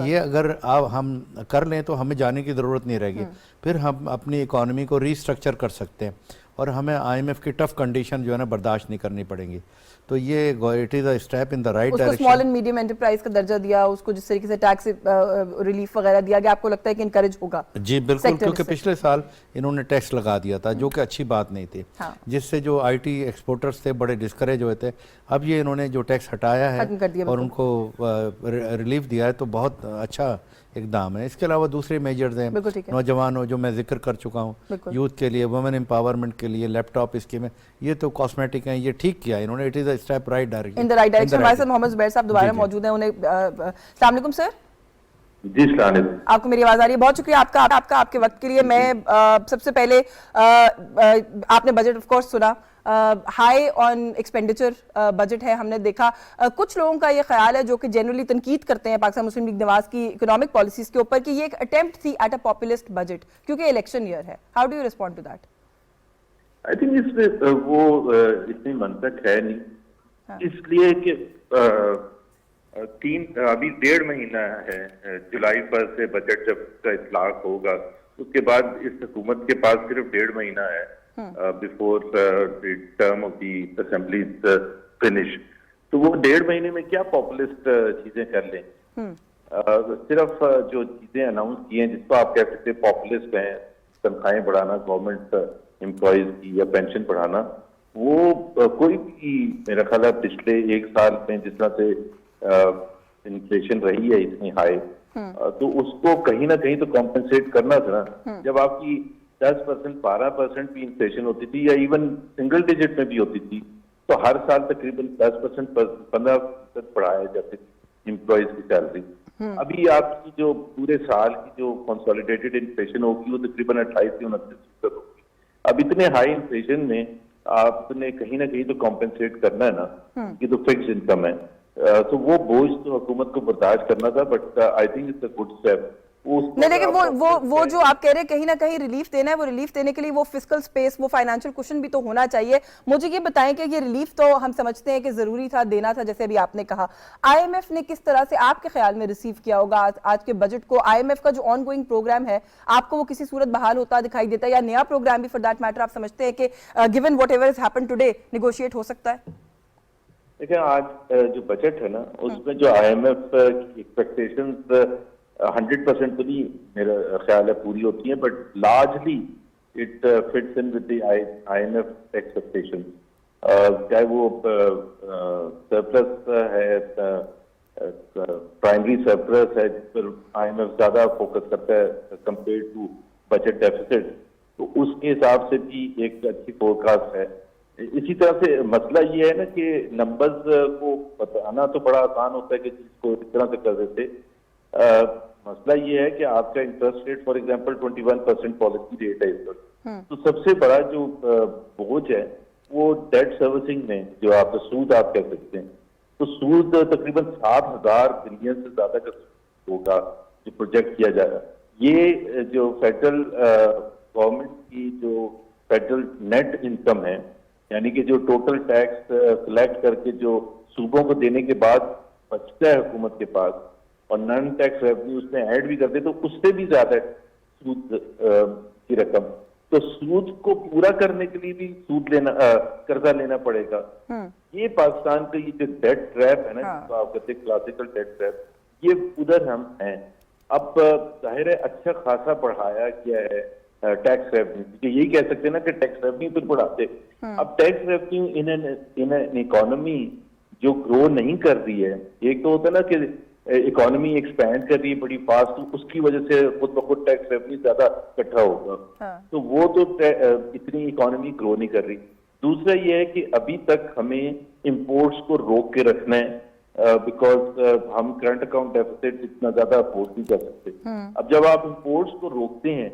ये अगर हम कर लें तो हमें जाने की ज़रूरत नहीं रहेगी, फिर हम अपनी इकॉनमी को रीस्ट्रक्चर कर सकते हैं और हमें IMF की टफ कंडीशन जो है ना बर्दाश्त नहीं करनी पड़ेंगी। तो ये it is a step in the right उसको direction. Small and medium enterprise का दर्जा दिया, उसको जिस तरीके से टैक्स रिलीफ वगैरह दिया गया, आपको लगता है कि इनकरेज होगा? जी बिल्कुल, क्योंकि पिछले साल इन्होंने टैक्स लगा दिया था जो कि अच्छी बात नहीं थी। हाँ। जिससे जो IT एक्सपोर्टर्स थे बड़े डिस्करेज हुए थे। अब ये इन्होंने जो टैक्स हटाया है खत्म कर दिया और उनको रिलीफ दिया है तो बहुत अच्छा इकदाम है। इसके अलावा दूसरे मेजर्स हैं, नौजवानों जो मैं जिक्र कर चुका हूँ, यूथ के लिए, वुमेन एम्पावरमेंट के लिए लैपटॉप स्कीम है, ये तो कॉस्मेटिक हैं, ये ठीक किया इन्होंने। It is a step right direction, in the right direction. हमारे साथ मोहम्मद जुबैर साहब दोबारा मौजूद हैं, उन्हें अस्सलाम वालेकुम सर। जी सलाम। आपको मेरी आवाज आ रही है? बहुत शुक्रिया आपका आपके वक्त के लिए। मैं सबसे पहले आपने बजट ऑफ कोर्स सुना, हाई ऑन एक्सपेंडिचर बजट है, हमने देखा। कुछ लोगों का ये ख्याल है जो कि जनरली तनकीद करते हैं पाकिस्तान मुस्लिम लीग नवाज की इकोनॉमिक पॉलिसीज के ऊपर कि ये एक अटेम्प्ट थी एट अ पॉपुलिस्ट बजट क्योंकि इलेक्शन ईयर है। How do you respond to that? I think इसमें वो इतनी मंतक है नहीं, इसलिए कि अभी 1.5 महीना है, जुलाई 1 से बजट जब का इतलाक होगा, उसके बाद इस हुकूमत के पास सिर्फ 1.5 महीना है before the term of the assembly finish. तो वो 1.5 महीने में क्या पॉपुलिस्ट चीजें कर लें? सिर्फ जो चीजें अनाउंस की हैं जिसको आप कह सकते हैं पॉपुलिस्ट हैं, तनख्वाहें बढ़ाना गवर्नमेंट एम्प्लॉयज की या पेंशन बढ़ाना, वो कोई भी मेरा ख्याल है पिछले 1 साल में जिस तरह से इन्फ्लेशन रही है इतनी हाई, तो उसको कहीं ना कहीं तो कॉम्पेंसेट करना था ना। जब आपकी 10%, 12% भी इन्फ्लेशन होती थी या इवन सिंगल डिजिट में भी होती थी, तो हर साल तकरीबन 10%, 15% बढ़ाया जाते एम्प्लॉयज की सैलरी। अभी आपकी जो पूरे साल की जो कंसोलिडेटेड इन्फ्लेशन होगी वो तकरीबन 28 से 29% होगी। अब इतने हाई इन्फ्लेशन में आपने कहीं ना कहीं तो कॉम्पेंसेट करना है ना, ये तो फिक्स इनकम है। तो वो बोझ तो हुकूमत को बर्दाश्त करना था, but I think it's a good step. नहीं, लेकिन वो जो आप कह रहे हैं कहीं ना कहीं रिलीफ देना है, वो रिलीफ देने के लिए वो फिस्कल स्पेस, वो फाइनेंशियल कुशन भी तो होना चाहिए। मुझे ये बताएं कि ये रिलीफ तो हम समझते हैं कि जरूरी था, देना था, जैसे अभी आपने कहा। IMF ने किस तरह से आपके ख्याल में रिसीव किया होगा आज के बजट को? IMF का जो ऑनगोइंग प्रोग्राम है, आपको वो किसी सूरत बहाल होता दिखाई देता है, या नया प्रोग्राम भी फॉर दैट मैटर आप समझते हैं कि given whatever has happened today negotiate हो सकता है? देखिए, आज जो बजट है ना, उसमें जो IMF की एक्सपेक्टेशंस 100% तो नहीं मेरा ख्याल है पूरी होती है, but largely it fits in with the IMF expectation. चाहे वो सरप्लस है, प्राइमरी सरप्लस है जिस पर IMF ज्यादा फोकस करता है कंपेयर टू बजट डेफिसिट, तो उसके हिसाब से भी एक अच्छी फोरकास्ट है। इसी तरह से मसला ये है ना कि नंबर्स को बताना तो बड़ा आसान होता है कि जिसको इस तरह से कर देते। मसला ये है कि आपका interest rate for example 21% policy rate है इस वक्त, तो सबसे बड़ा जो बोझ है वो डेट सर्विसिंग में जो आप सूद आप कह सकते हैं, तो सूद तकरीबन 7,000 बिलियन से ज्यादा का होगा जो प्रोजेक्ट किया जा रहा है। ये जो फेडरल गवर्नमेंट की जो फेडरल नेट इनकम है, यानी कि जो टोटल टैक्स कलेक्ट करके जो सूबों को देने के बाद बचता है हुकूमत के पास, और नॉन टैक्स रेवेन्यू उसमें ऐड भी कर दे तो उससे भी ज्यादा सूद की रकम। तो सूद को पूरा करने के लिए भी कर्जा लेना पड़ेगा। ये पाकिस्तान का ये जो डेट ट्रैप है ना, तो आप कहते हैं क्लासिकल डेट ट्रैप, ये उधर हम हैं। अब जाहिर है अच्छा खासा बढ़ाया गया है टैक्स रेवेन्यू, क्योंकि यही कह सकते हैं ना कि टैक्स रेवेन्यू तो बढ़ाते। अब tax revenue in an economy जो ग्रो नहीं कर रही है, एक तो होता है ना कि इकोनॉमी एक्सपैंड कर रही है बड़ी फास्ट, तो उसकी वजह से खुद ब खुद टैक्स रेवेन्यू ज्यादा इकट्ठा होगा, तो वो तो इतनी इकोनॉमी ग्रो नहीं कर रही। दूसरा ये है कि अभी तक हमें इंपोर्ट्स को रोक के रखना है, बिकॉज हम करंट अकाउंट डेफिसिट इतना ज्यादा अफोर्ड नहीं कर सकते। अब जब आप इंपोर्ट्स को रोकते हैं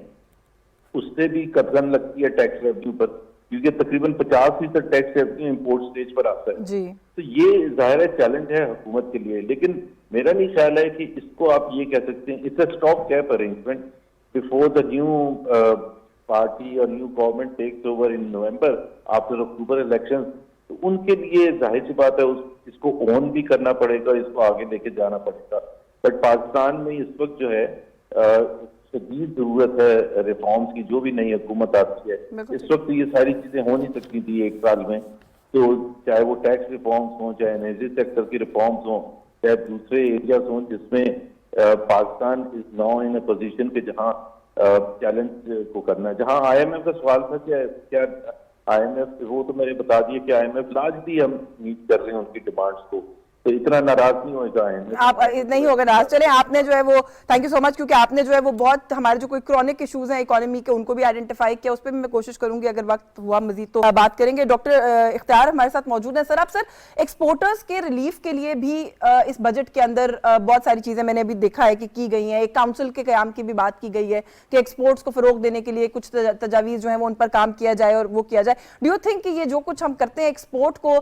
उससे भी कदगन लगती है टैक्स रेवेन्यू पर, क्योंकि तकरीबन 50% टैक्स रेवेन्यू इंपोर्ट स्टेज पर आता है जी। तो ये जाहिर है चैलेंज है हुकूमत के लिए, लेकिन मेरा नहीं ख्याल है कि इसको आप ये कह सकते हैं it's a stop cap arrangement before the new party और new government takes over in November after October election. तो उनके लिए जाहिर सी बात है इसको ऑन भी करना पड़ेगा, इसको आगे लेके जाना पड़ेगा। बट पाकिस्तान में इस वक्त जो है शदीद जरूरत है रिफॉर्म्स की, जो भी नई हुकूमत आती है। इस वक्त ये सारी चीजें हो नहीं सकती थी एक साल में, तो चाहे वो टैक्स रिफॉर्म्स हों, चाहे एनर्जी सेक्टर की रिफॉर्म्स हों, चाहे दूसरे एरियाज हों, जिसमें Pakistan is now in A position पे जहां चैलेंज को करना है। जहां IMF का सवाल था क्या IMF, वो तो मैंने बता दिया कि IMF आज भी हम मीट कर रहे हैं उनकी डिमांड्स को, तो इतना नाराज नहीं होगा IMF। आप नहीं होगा नाराज। चले, आपने जो है वो थैंक यू सो मच, क्योंकि आपने जो है वो बहुत हमारे जो कोई क्रॉनिक इश्यूज हैं इकोनॉमी के उनको भी आइडेंटिफाई किया, उस पर भी मैं कोशिश करूंगी अगर वक्त हुआ मजीद तो बात करेंगे। डॉक्टर इख्तियार हमारे साथ मौजूद हैं। सर, आप एक्सपोर्टर्स के रिलीफ के लिए भी इस बजट के अंदर बहुत सारी चीजें मैंने अभी देखा है कि की गई हैं। एक काउंसिल के क़याम की भी बात की गई है कि एक्सपोर्ट्स को फरोग देने के लिए कुछ तजावीज़ जो है वो उन पर काम किया जाए और वो किया जाए। डू यू थिंक कि ये जो कुछ हम करते हैं एक्सपोर्ट को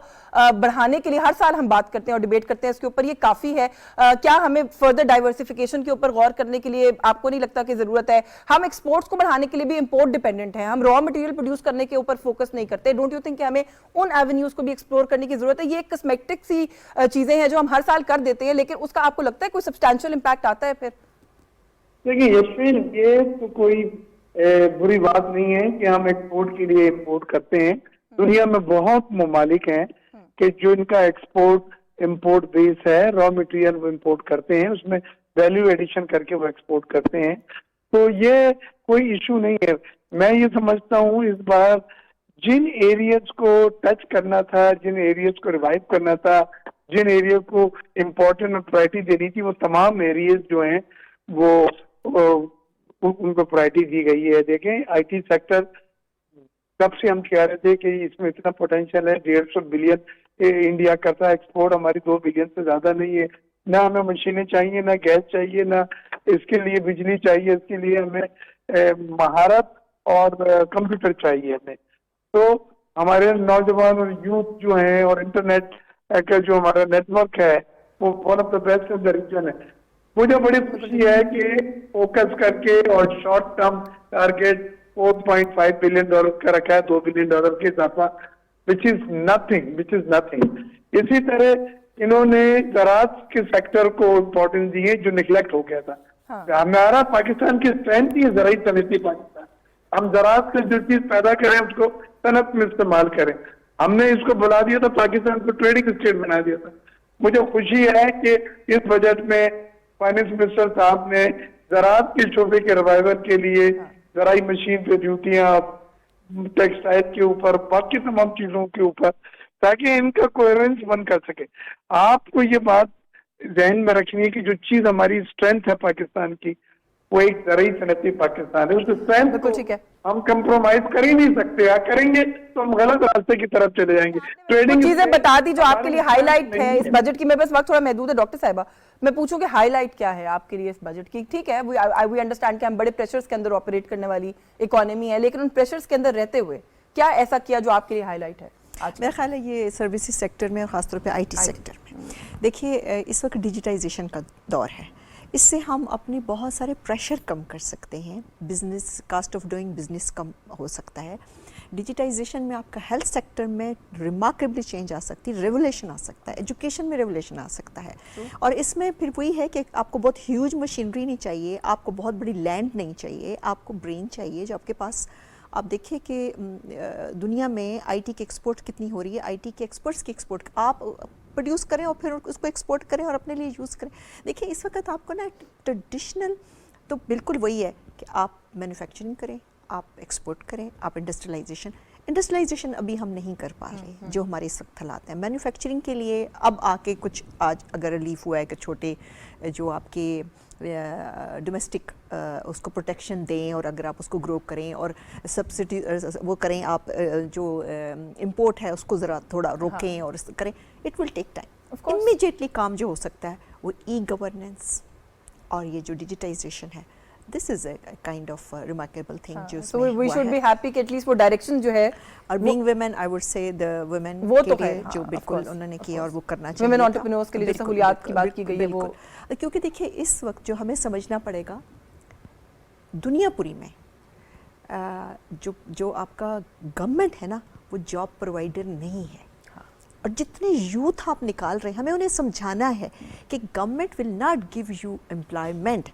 बढ़ाने के लिए, हर साल हम बात करते हैं और डिबेट करते हैं इसके ऊपर, ये काफी है? क्या हमें फर्दर डाइवर्सिफिकेशन के ऊपर गौर करने के लिए आपको नहीं लगता कि जरूरत है? हम एक्सपोर्ट्स को बढ़ाने के लिए भी इंपोर्ट डिपेंडेंट हैं, हम रॉ मटेरियल प्रोड्यूस करने के ऊपर फोकस नहीं करते। डोंट यू थिंक कि हमें उन एवेन्यूज को भी एक्सप्लोर करने की जरूरत है? ये कॉस्मेटिक सी चीजें हैं जो हम हर साल कर देते हैं, लेकिन उसका आपको लगता है कोई सब्सटैंशियल इंपैक्ट आता है फिर? देखिए यशवीन, ये तो कोई बुरी बात नहीं है कि हम एक्सपोर्ट के लिए इंपोर्ट करते हैं। दुनिया में बहुत ममालिक हैं कि जो इनका एक्सपोर्ट इंपोर्ट बेस है, रॉ मटेरियल वो इंपोर्ट करते हैं, उसमें वैल्यू एडिशन करके वो एक्सपोर्ट करते हैं, तो ये कोई इशू नहीं है। मैं ये समझता हूँ इस बार जिन एरियाज को टच करना था, जिन एरियाज को रिवाइव करना था, जिन एरिया को इम्पोर्टेंट और प्रायोरिटी देनी थी, वो तमाम एरियाज जो हैं वो उनको प्रायोरिटी दी गई है। देखें IT सेक्टर, कब से हम कह रहे थे कि इसमें इतना पोटेंशियल है, 150 बिलियन इंडिया करता है एक्सपोर्ट, हमारी 2 बिलियन से ज्यादा नहीं है। ना हमें मशीनें चाहिए, ना गैस चाहिए, ना इसके लिए बिजली चाहिए, इसके लिए हमें महारत और कंप्यूटर चाहिए हमें। तो हमारे नौजवान और यूथ जो हैं और इंटरनेट का जो हमारा नेटवर्क है वो one of the best in the region है। मुझे बड़ी खुशी है कि फोकस करके और शॉर्ट टर्म टारगेट $4.5 बिलियन का रखा है, $2 बिलियन के इजाफा, विच इज नथिंग। इसी तरह इन्होंने ज़राअत के सेक्टर को इम्पोर्टेंस दी है जो निगलेक्ट हो गया था। हमारा पाकिस्तान की स्ट्रेंथ ही है ज़राई सनती पाकिस्तान। हम ज़राअत से जो चीज पैदा करें उसको सनत में इस्तेमाल करें। हमने इसको बुला दिया था, पाकिस्तान को ट्रेडिंग स्टेट बना दिया था। मुझे खुशी है कि इस बजट में फाइनेंस मिनिस्टर साहब ने ज़राअत के शोबे के रिवाइवल के लिए ज़राई मशीन पे ड्यूटियां, टेक्सटाइल के ऊपर, बाकी तमाम चीजों के ऊपर, ताकि इनका कोहेरेंस बन कर सके। आपको ये बात ध्यान में रखनी है कि जो चीज हमारी स्ट्रेंथ है पाकिस्तान की, वो एक ज़राई सनती पाकिस्तान है। उस स्ट्रेंथ को हम कंप्रोमाइज कर ही नहीं सकते। या करेंगे तो हम गलत रास्ते की तरफ चले जाएंगे। ट्रेडिंग चीजें बता दी जो आपके लिए हाईलाइट है इस बजट की। मेरे पास वक्त थोड़ा महदूद है डॉक्टर साहिबा, मैं पूछूं कि हाईलाइट क्या है आपके लिए इस बजट की? ठीक है, वी अंडरस्टैंड कि हम बड़े प्रेशर्स के अंदर ऑपरेट करने वाली इकोनॉमी है, लेकिन उन प्रेशर्स के अंदर रहते हुए क्या ऐसा किया जो आपके लिए हाईलाइट है? मेरा ख्याल है ये सर्विसेज सेक्टर में, खासतौर पे IT सेक्टर में, देखिए इस वक्त डिजिटाइजेशन का दौर है। इससे हम अपने बहुत सारे प्रेशर कम कर सकते हैं, business cost of doing business कम हो सकता है। डिजिटाइजेशन में आपका हेल्थ सेक्टर में रिमार्केबली चेंज आ सकती है, रेवोल्यूशन आ सकता है, एजुकेशन में रेवोल्यूशन आ सकता है। और इसमें फिर वही है कि आपको बहुत ह्यूज मशीनरी नहीं चाहिए, आपको बहुत बड़ी लैंड नहीं चाहिए, आपको ब्रेन चाहिए जो आपके पास। आप देखिए कि दुनिया में IT के एक्सपोर्ट कितनी हो रही है, IT के एक्सपर्ट्स की एक्सपोर्ट आप प्रोड्यूस करें और फिर उसको एक्सपोर्ट करें और अपने लिए यूज़ करें। देखिए इस वक्त आपको ना ट्रेडिशनल तो बिल्कुल वही है कि आप मैन्युफैक्चरिंग करें, आप एक्सपोर्ट करें, आप इंडस्ट्रियलाइजेशन अभी हम नहीं कर पा रहे जो हमारे इस वक्त हालात हैं। मैन्युफैक्चरिंग के लिए अब आके कुछ आज अगर रिलीफ हुआ है कि छोटे जो आपके डोमेस्टिक उसको प्रोटेक्शन दें और अगर आप उसको ग्रो करें और सब्सिडी वो करें, आप जो इंपोर्ट है उसको ज़रा थोड़ा रोकें और करें, it will take time. Immediately काम जो हो सकता है वो गवर्नेंस और ये जो डिजिटाइजेशन है, this is a kind of remarkable thing जो so we should be happy कि एटलीस्ट वो डायरेक्शन जो है और being women, I would say the women वो तो है जो बिल्कुल उन्होंने किया और वो करना चाहिए। वुमेन एंटरप्रेन्योर्स के लिए सहूलियात की बात की गई है वो, क्योंकि देखिए इस वक्त जो हमें समझना पड़ेगा दुनिया पूरी में जो आपका गवर्नमेंट है ना वो जॉब प्रोवाइडर नहीं है। और जितने यूथ आप निकाल रहे हैं हमें उन्हें समझाना है कि government will not give you employment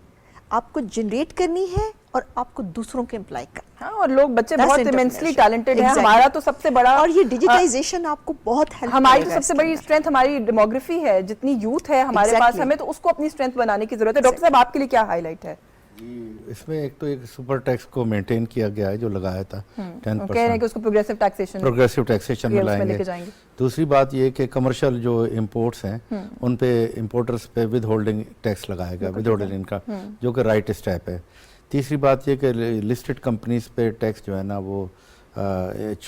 आपको जनरेट करनी है और आपको दूसरों को एम्प्लॉय करना। हाँ, और लोग बच्चे बहुत इमेंसली टैलेंटेड हैं। Exactly. हमारा तो सबसे बड़ा, और ये डिजिटाइजेशन आपको बहुत हेल्प हमारी तो सबसे बड़ी स्ट्रेंथ हमारी डेमोग्राफी है। जितनी यूथ है हमारे पास, हमें तो उसको अपनी स्ट्रेंथ बनाने की जरूरत है। डॉक्टर साहब, आपके लिए क्या हाईलाइट है? इसमें एक तो एक सुपर टैक्स को मेंटेन किया गया है जो लगाया था 10%, कह रहे हैं कि उसको प्रोग्रेसिव टैक्सेशन में लाएंगे। दूसरी बात ये कि कमर्शियल जो इंपोर्ट्स हैं उन पे इंपोर्टर्स पे विद होल्डिंग टैक्स लगाया गया, विद होल्डिंग इनका, जो कि राइट स्टेप है। तीसरी बात ये कि लिस्टेड कंपनीज पे टैक्स जो है ना वो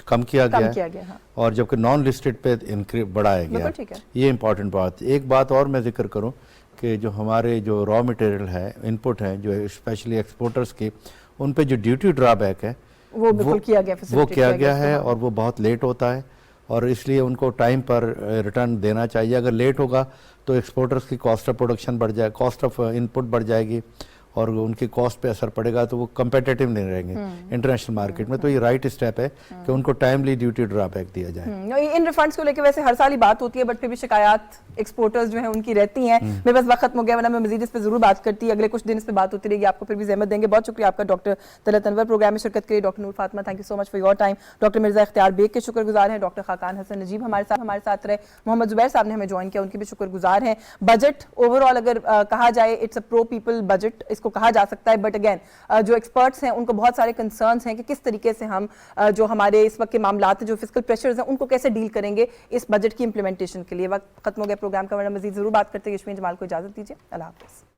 कम किया गया है, हाँ। और जबकि नॉन लिस्टेड पे बढ़ाया गया है। ये इंपॉर्टेंट बात। एक बात और मैं जिक्र करूं कि जो हमारे जो रॉ मटेरियल है, इनपुट है, जो स्पेशली एक्सपोर्टर्स की, उन पे जो ड्यूटी ड्रॉबैक है वो बिल्कुल किया गया है और वो बहुत लेट होता है, और इसलिए उनको टाइम पर रिटर्न देना चाहिए। अगर लेट होगा तो एक्सपोर्टर्स की कॉस्ट ऑफ प्रोडक्शन बढ़ जाए, कॉस्ट ऑफ इनपुट बढ़ जाएगी और उनकी कॉस्ट पे असर पड़ेगा, तो वो कंपेटिटिव नहीं रहेंगे इंटरनेशनल मार्केट में। तो ये राइट स्टेप है कि उनको टाइमली ड्यूटी ड्रॉबैक दिया जाए। इन रिफंड्स को लेकर वैसे हर साल ही बात होती है, बट फिर भी शिकायत एक्सपोर्टर्स जो है उनकी रहती हैं। मेरे पास वक्त खत्म हो गया, वरना मैं मजीद इस पर जरूर बात करती। अगले कुछ दिन इस पर बात होती रहेगी, आपको फिर भी ज़हमत देंगे। बहुत शुक्रिया आपका डॉक्टर तलत अनवर प्रोग्राम में शिरकत के लिए। Doctor Noor Fatima, thank you so much for your time. Doctor Mirza Ikhtiyar bag के शुक्रगुजार हैं। डॉक्टर खाकान हसन नजीब हमारे साथ रहे। मोहम्मद जुबैर साहब ने हमें ज्वाइन किया, उनके भी शुक्रगुजार हैं। बजट ओवरऑल अगर कहा जाए, it's a pro people budget, इसको कहा जा सकता है। बट अगेन जो एक्सपर्ट्स हैं उनको बहुत सारे कंसर्न्स हैं कि किस तरीके से हम जो हमारे इस वक्त के मामलात हैं, जो फिस्कल प्रेशर्स हैं, उनको कैसे डील करेंगे इस बजट की इंप्लीमेंटेशन के लिए। वक्त खत्म हो गया प्रोग्राम का, वरना मजीद जरूर बात करते हैं। यशमीन जमाल को इजाजत दीजिए। अल्लाह हाफिज़।